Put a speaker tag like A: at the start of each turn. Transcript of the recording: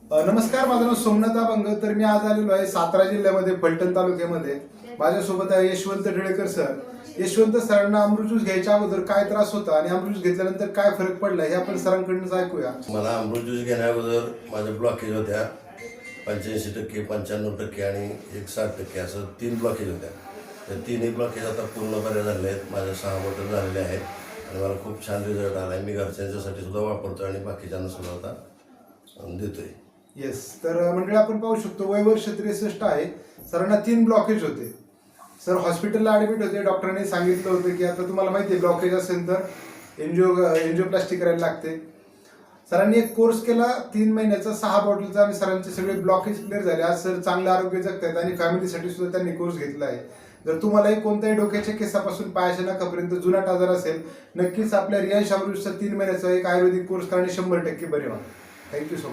A: नमस्कार, माझं नाव सोमनाथ अभंग. तर मी आज आलेलो आहे सातारा जिल्ह्यामध्ये फलटण तालुक्यामध्ये. माझ्यासोबत आहे यशवंत टिळेकर सर. यशवंत सरांना अमृत ज्यूस घ्यायच्या अगोदर काय त्रास होता आणि अमृत ज्यूस घेतल्यानंतर काय फरक पडला हे आपण सरांकडूनच ऐकूया.
B: मला अमृत ज्यूस घेण्याअगोदर माझ्या ब्लॉकेज होत्या 85%, 95% आणि 60% असं 3 ब्लॉकेज होत्या. त्या 3ही ब्लॉकेज आता पूर्ण बऱ्या झाल्या आहेत. माझ्या 6 बॉटल झालेल्या आहेत आणि मला खूप छान रिझल्ट आला आहे. मी घरच्यांच्यासाठी सुद्धा वापरतो आणि बाकीच्यांना सुद्धा आता देतोय.
A: येस, तर मंडळी आपण पाहू शकतो वय वर्ष 63 आहे. सरांना 3 ब्लॉकेज होते. सर हॉस्पिटलला ॲडमिट होते. डॉक्टरांनी सांगितलं होतं की आता तुम्हाला माहिती आहे ब्लॉकेज असेल तर एन्जिओप्लास्टी करायला लागते. सरांनी एक कोर्स केला 3 महिन्याचा 6 बॉटलचा आणि सरांचे सगळे ब्लॉकेज क्लिअर झाले. आज सर चांगलं आरोग्य जगतात आणि फॅमिलीसाठी सुद्धा त्यांनी कोर्स घेतला आहे. जर तुम्हालाही कोणत्याही डोक्याच्या केसापासून पायाच्या नखापर्यंत जुनाट आजार असेल, नक्कीच आपल्या रियांश अमृतचा 3 महिन्याचा एक आयुर्वेदिक कोर्स करणे 100% बरे व्हा. Thank you so much.